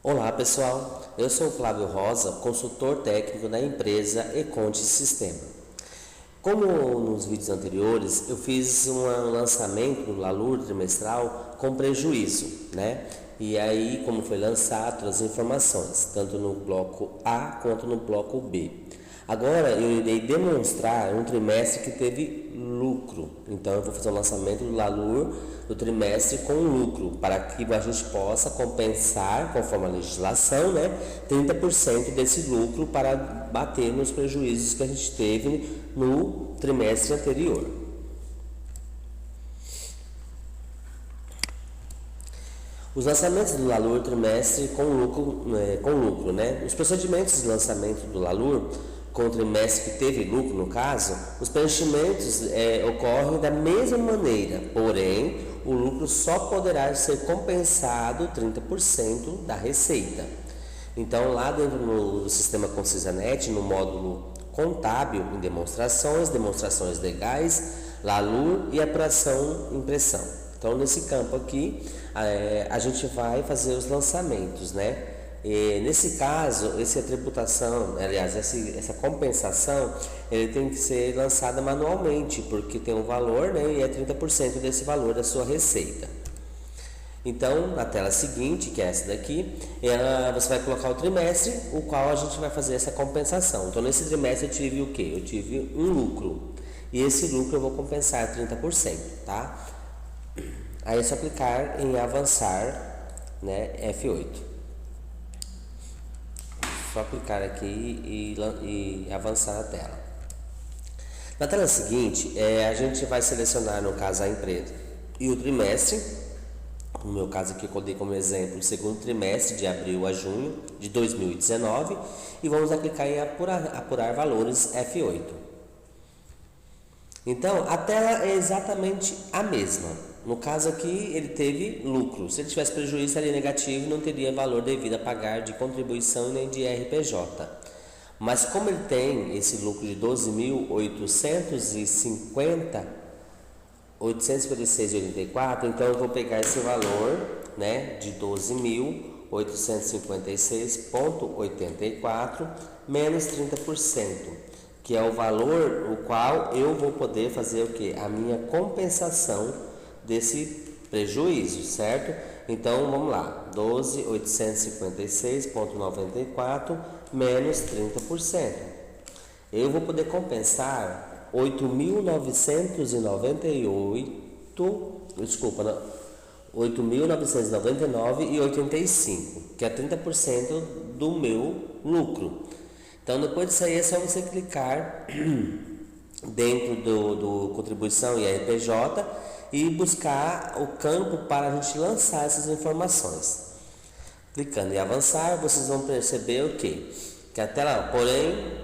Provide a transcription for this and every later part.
Olá pessoal, eu sou o Flávio Rosa, consultor técnico da empresa Econte Sistema. Como nos vídeos anteriores, eu fiz um lançamento do Lalur trimestral com prejuízo, né? E aí, como foi lançado, todas as informações, tanto no bloco A quanto no bloco B. Agora eu irei demonstrar um trimestre que teve lucro. Então eu vou fazer o lançamento do Lalur do trimestre com lucro, para que a gente possa compensar, conforme a legislação, né, 30% desse lucro para bater nos prejuízos que a gente teve no trimestre anterior. Os lançamentos do Lalur trimestre com lucro, né? Os procedimentos de lançamento do Lalur com o trimestre que teve lucro, no caso, os preenchimentos ocorrem da mesma maneira, porém, o lucro só poderá ser compensado 30% da receita. Então, lá dentro no sistema ConcisaNet, no módulo contábil em demonstrações legais, Lalur e apuração impressão. Então, nesse campo aqui, a gente vai fazer os lançamentos, né? E nesse caso, essa tributação, aliás, essa compensação, ele tem que ser lançada manualmente, porque tem um valor, né, e é 30% desse valor da sua receita. Então, na tela seguinte, que é essa daqui, você vai colocar o trimestre, o qual a gente vai fazer essa compensação. Então, nesse trimestre eu tive o quê? Eu tive um lucro, e esse lucro eu vou compensar 30%, tá? Aí é só clicar em avançar, né, F8. Só clicar aqui e avançar a tela. Na tela seguinte, a gente vai selecionar, no caso, a empresa e o trimestre. No meu caso aqui, eu coloquei como exemplo o segundo trimestre, de abril a junho de 2019, e vamos clicar em apurar valores F8. Então, a tela é exatamente a mesma. No caso aqui, ele teve lucro. Se ele tivesse prejuízo, seria negativo e não teria valor devido a pagar de contribuição nem de RPJ. Mas como ele tem esse lucro de 12.856,84, então eu vou pegar esse valor, né, de 12.856,84 menos 30%. Que é o valor o qual eu vou poder fazer o que? A minha compensação desse prejuízo, certo? Então vamos lá, 12.856,94 menos 30%. Eu vou poder compensar 8.999,85, que é 30% do meu lucro. Então, depois disso aí, é só você clicar dentro do contribuição e RPJ e buscar o campo para a gente lançar essas informações. Clicando em avançar, vocês vão perceber o quê? Que a tela, porém,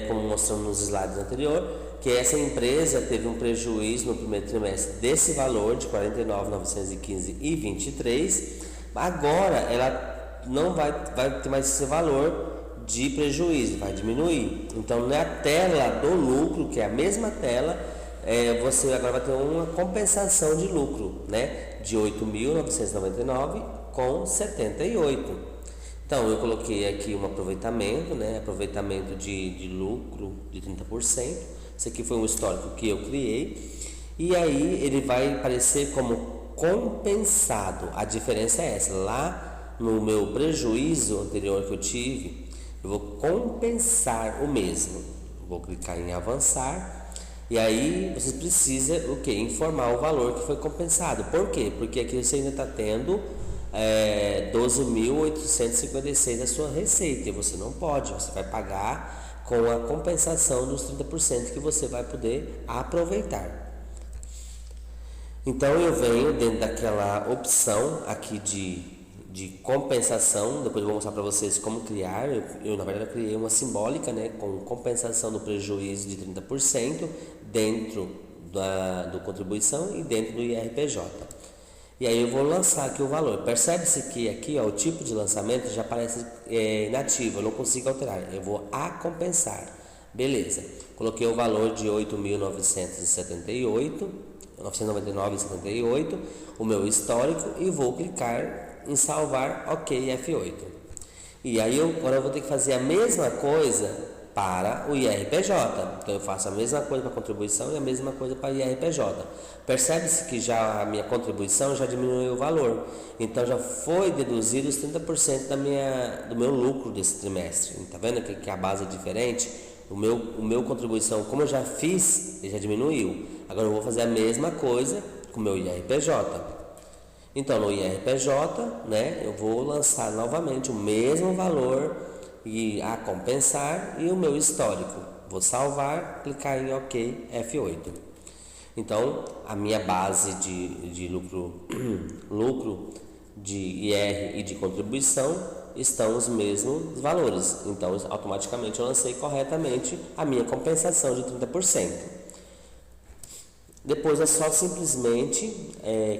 como mostramos nos slides anteriores, que essa empresa teve um prejuízo no primeiro trimestre desse valor de 49.915,23. Agora, ela não vai ter mais esse valor de prejuízo, vai diminuir. Então, na tela do lucro, que é a mesma tela, você agora vai ter uma compensação de lucro, né, de 8.999,78. Então, eu coloquei aqui um aproveitamento, né, aproveitamento de lucro de 30%. Esse aqui foi um histórico que eu criei. E aí, ele vai aparecer como compensado. A diferença é essa. Lá no meu prejuízo anterior que eu tive, eu vou compensar o mesmo. Vou clicar em avançar. E aí vocês precisam o que? Informar o valor que foi compensado. Por quê? Porque aqui você ainda está tendo 12.856 da sua receita. E você não pode, você vai pagar com a compensação dos 30% que você vai poder aproveitar. Então eu venho dentro daquela opção aqui de compensação. Depois eu vou mostrar para vocês como criar. Eu na verdade criei uma simbólica, né, com compensação do prejuízo de 30% dentro do contribuição e dentro do IRPJ. E aí eu vou lançar aqui o valor. Percebe-se que aqui, ó, o tipo de lançamento já aparece inativo, eu não consigo alterar. Eu vou a compensar. Beleza. Coloquei o valor de 8.978, 999,78, o meu histórico, e vou clicar em salvar, ok, F8. E aí agora eu vou ter que fazer a mesma coisa para o IRPJ. Então eu faço a mesma coisa para a contribuição e a mesma coisa para o IRPJ. Percebe-se que já a minha contribuição já diminuiu o valor. Então já foi deduzido os 30% do meu lucro desse trimestre. Está vendo que a base é diferente? O meu contribuição, como eu já fiz, ele já diminuiu. Agora eu vou fazer a mesma coisa com o meu IRPJ. Então no IRPJ, né, eu vou lançar novamente o mesmo valor e a compensar e o meu histórico. Vou salvar, clicar em OK, F8. Então a minha base de lucro de IR e de contribuição estão os mesmos valores. Então automaticamente eu lancei corretamente a minha compensação de 30%. Depois é só simplesmente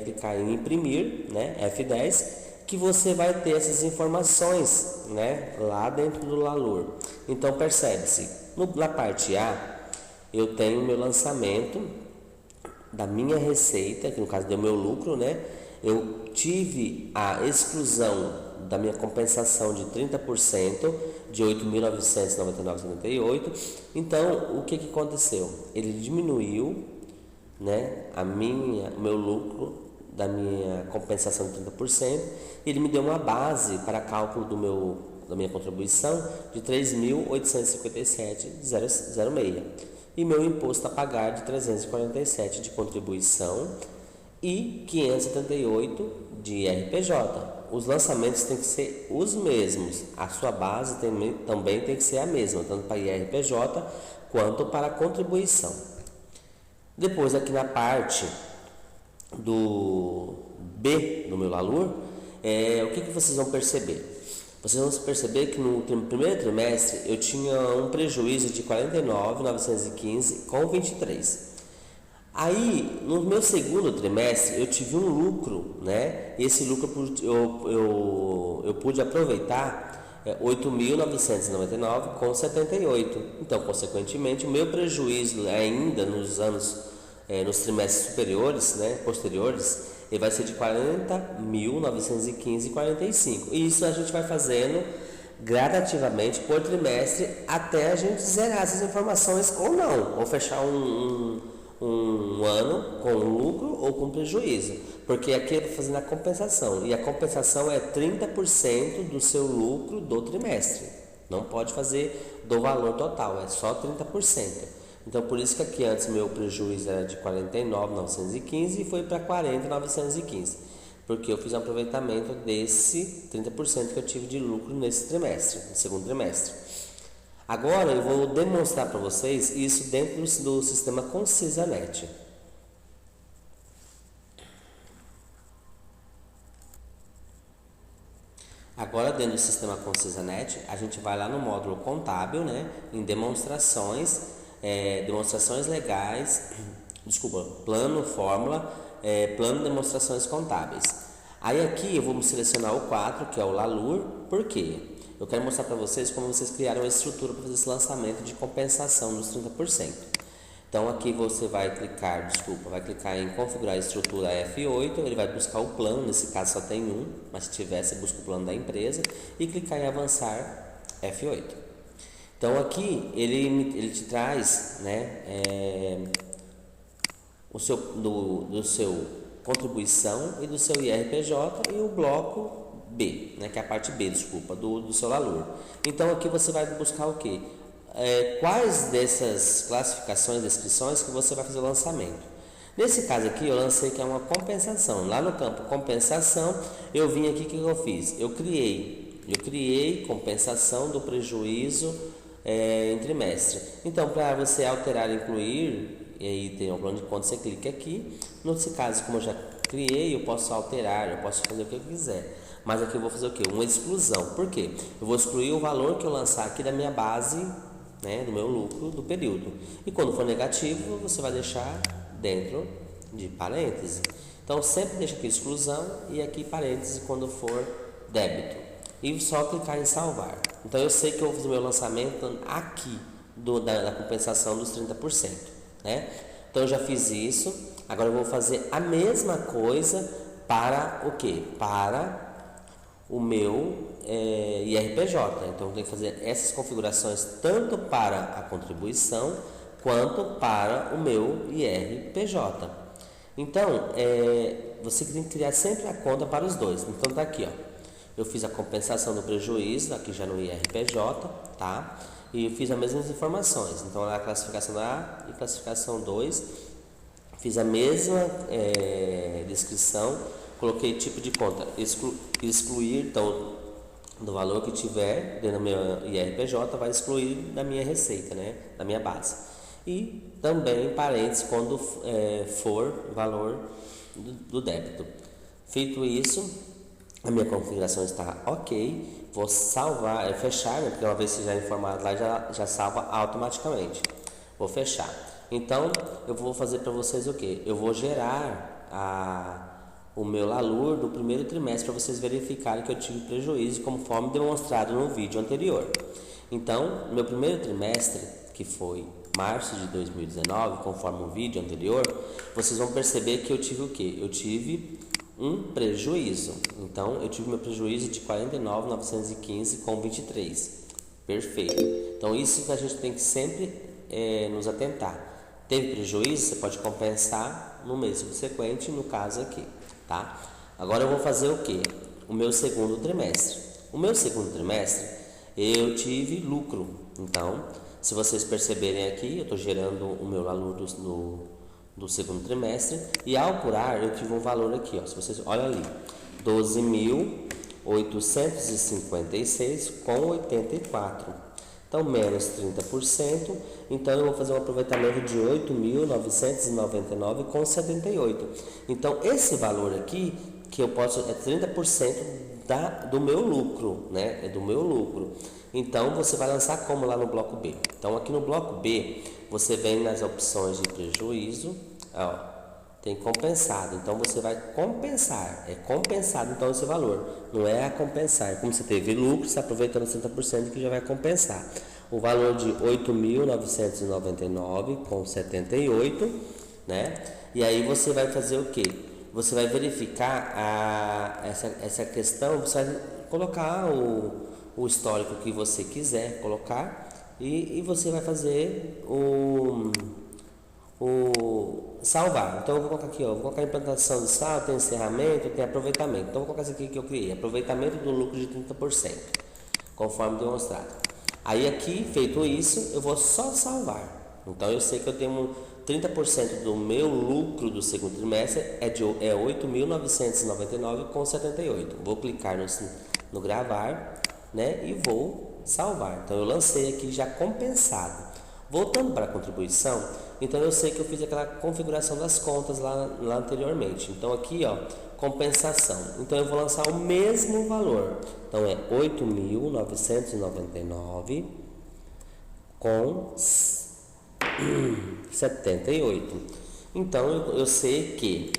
clicar em imprimir, né, F10, que você vai ter essas informações, né, lá dentro do LALUR. Então percebe-se, na parte A, eu tenho meu lançamento da minha receita, que no caso deu meu lucro, né, eu tive a exclusão da minha compensação de 30% de 8.999,78. Então o que aconteceu? Ele diminuiu, né, o meu lucro da minha compensação de 30%, ele me deu uma base para cálculo da minha contribuição de 3.857,06 e meu imposto a pagar de 347 de contribuição e 578 de IRPJ. Os lançamentos têm que ser os mesmos, a sua base também tem que ser a mesma, tanto para IRPJ quanto para a contribuição. Depois aqui na parte do B do meu LALUR, o que vocês vão perceber? Vocês vão perceber que no primeiro trimestre eu tinha um prejuízo de 49.915,23. Aí no meu segundo trimestre eu tive um lucro, né? E esse lucro eu pude aproveitar 8.999,78. Então, consequentemente, o meu prejuízo ainda nos trimestres superiores, né, posteriores, ele vai ser de 40.915,45. E isso a gente vai fazendo gradativamente por trimestre até a gente zerar essas informações ou não, ou fechar um ano com lucro ou com prejuízo, porque aqui eu estou fazendo a compensação e a compensação é 30% do seu lucro do trimestre, não pode fazer do valor total, é só 30%. Então por isso que aqui antes meu prejuízo era de 49.915 e foi para 40.915, porque eu fiz um aproveitamento desse 30% que eu tive de lucro nesse trimestre, no segundo trimestre. Agora eu vou demonstrar para vocês isso dentro do sistema ConcisaNet. Agora dentro do sistema ConcisaNet, a gente vai lá no módulo contábil, né, em demonstrações legais, plano, fórmula, plano de demonstrações contábeis. Aí aqui eu vou selecionar o 4, que é o LALUR, por quê? Eu quero mostrar para vocês como vocês criaram a estrutura para fazer esse lançamento de compensação dos 30%. Então aqui você vai clicar em configurar a estrutura F8, ele vai buscar o plano, nesse caso só tem um, mas se tivesse, busca o plano da empresa e clicar em avançar F8. Então aqui ele te traz, né, do seu contribuição e do seu IRPJ e o bloco B, né, que é a parte B, do seu LALUR. Então aqui você vai buscar o que? Quais dessas classificações, descrições que você vai fazer o lançamento. Nesse caso aqui eu lancei que é uma compensação. Lá no campo compensação, eu vim aqui, o que eu fiz? Eu criei compensação do prejuízo em trimestre. Então para você alterar e incluir, e aí tem o plano de conta, você clica aqui. Nesse caso, como eu já criei, eu posso alterar, eu posso fazer o que eu quiser. Mas aqui eu vou fazer o quê? Uma exclusão. Por quê? Eu vou excluir o valor que eu lançar aqui da minha base, né, do meu lucro do período. E quando for negativo, você vai deixar dentro de parênteses. Então sempre deixa aqui exclusão e aqui parênteses quando for débito. E só clicar em salvar. Então eu sei que eu vou fazer meu lançamento aqui da compensação dos 30%. Né? Então eu já fiz isso. Agora eu vou fazer a mesma coisa para o quê? Para o meu IRPJ. Então eu tenho que fazer essas configurações tanto para a contribuição quanto para o meu IRPJ. Então você tem que criar sempre a conta para os dois. Então tá aqui, ó. Eu fiz a compensação do prejuízo, aqui já no IRPJ, tá? E eu fiz as mesmas informações. Então, na classificação A e classificação 2, fiz a mesma descrição, coloquei tipo de conta, excluir, então, do valor que tiver dentro do meu IRPJ, vai excluir da minha receita, né? Da minha base. E também, em parênteses, quando for o valor do débito. Feito isso, a minha configuração está ok, vou salvar, fechar, né, porque uma vez que já informado lá, já salva automaticamente. Vou fechar. Então, eu vou fazer para vocês o que? Eu vou gerar o meu LALUR do primeiro trimestre para vocês verificarem que eu tive prejuízo, conforme demonstrado no vídeo anterior. Então, meu primeiro trimestre, que foi março de 2019, conforme o vídeo anterior, vocês vão perceber que eu tive o que? Eu tive um prejuízo. Então, eu tive meu prejuízo de R$ 49.915,23. Perfeito. Então, isso que a gente tem que sempre nos atentar. Teve prejuízo, você pode compensar no mês subsequente, no caso aqui, tá? Agora eu vou fazer o que? O meu segundo trimestre. O meu segundo trimestre, eu tive lucro. Então, se vocês perceberem aqui, eu estou gerando o meu valor do segundo trimestre, e ao apurar eu tive um valor aqui, ó, se vocês olham ali, 12.856,84. Então menos 30%, então eu vou fazer um aproveitamento de 8.999,78. Então esse valor aqui que eu posso é 30% do meu lucro, né? É do meu lucro. Então você vai lançar como lá no bloco B. Então aqui no bloco B você vem nas opções de prejuízo, ó, tem compensado. Então você vai compensar, é compensado então esse valor, não é a compensar. Como você teve lucro, você está aproveitando 30% que já vai compensar. O valor de 8.999,78, né? E aí você vai fazer o que? Você vai verificar essa questão, você vai colocar o histórico que você quiser colocar e você vai fazer o salvar. Então eu vou colocar aqui, ó, vou colocar implantação de saldo, tem encerramento, tem aproveitamento. Então eu vou colocar isso aqui que eu criei, aproveitamento do lucro de 30%, conforme demonstrado. Aí aqui, feito isso, eu vou só salvar. Então eu sei que eu tenho 30% do meu lucro do segundo trimestre é 8.999,78. Vou clicar no gravar, né, e vou salvar. Então eu lancei aqui já compensado. Voltando para a contribuição, então eu sei que eu fiz aquela configuração das contas lá anteriormente. Então aqui, ó, compensação. Então eu vou lançar o mesmo valor. Então é 8.999,78. Então eu sei que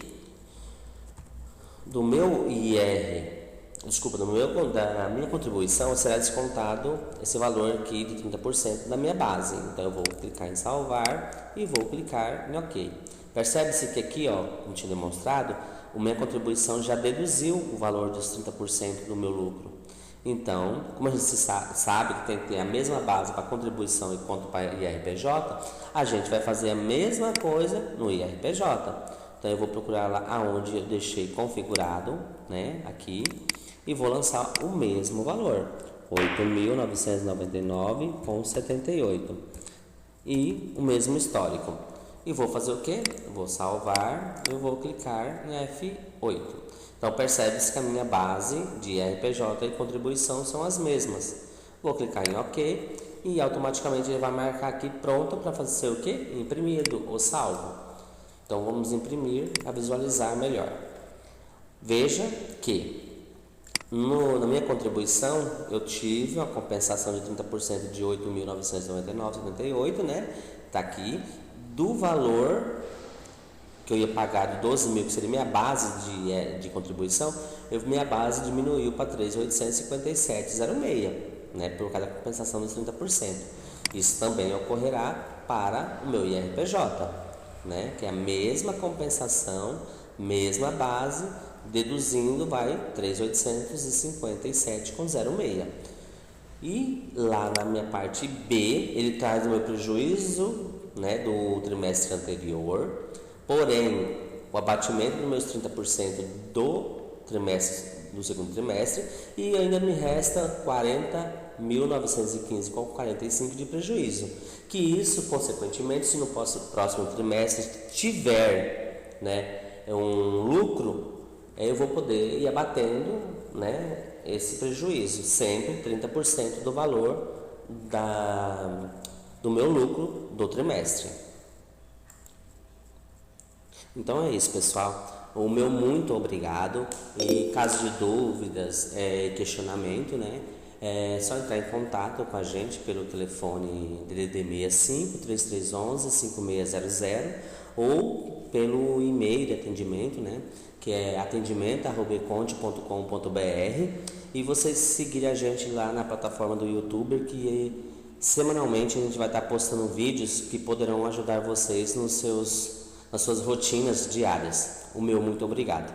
da minha contribuição será descontado esse valor aqui de 30% da minha base. Então eu vou clicar em salvar e vou clicar em OK. Percebe-se que aqui, ó, como tinha demonstrado, a minha contribuição já deduziu o valor dos 30% do meu lucro. Então, como a gente sabe que tem que ter a mesma base para contribuição e quanto para IRPJ, a gente vai fazer a mesma coisa no IRPJ. Então eu vou procurar lá aonde eu deixei configurado, né, aqui, e vou lançar o mesmo valor, 8.999,78, e o mesmo histórico. E vou fazer o que? Vou salvar, eu vou clicar em F8. Então percebe-se que a minha base de IRPJ e contribuição são as mesmas. Vou clicar em OK e automaticamente ele vai marcar aqui pronto para fazer o que? Imprimido ou salvo. Então vamos imprimir para visualizar melhor. Veja que na minha contribuição eu tive uma compensação de 30% de 8.999,78, né? Tá aqui, do valor que eu ia pagar de 12 mil, que seria minha base de contribuição, minha base diminuiu para 3.857,06, né? Por causa da compensação dos 30%. Isso também ocorrerá para o meu IRPJ, né? Que é a mesma compensação, mesma base deduzindo vai 3.857,06. E lá na minha parte B, ele traz o meu prejuízo, né, do trimestre anterior, porém o abatimento dos meus 30% do segundo trimestre, e ainda me resta 40.915,45 de prejuízo. Que isso, consequentemente, se no próximo trimestre tiver, né, um lucro, eu vou poder ir abatendo, né, esse prejuízo, sempre 30% do valor do meu lucro do trimestre. Então é isso, pessoal. O meu muito obrigado. E caso de dúvidas, questionamento, né, é só entrar em contato com a gente pelo telefone DDD 65 3311 5600 ou pelo e-mail de atendimento, né, que é atendimento@econte.com.br, e vocês seguirem a gente lá na plataforma do YouTube, que semanalmente a gente vai estar postando vídeos que poderão ajudar vocês nas suas rotinas diárias. O meu muito obrigado.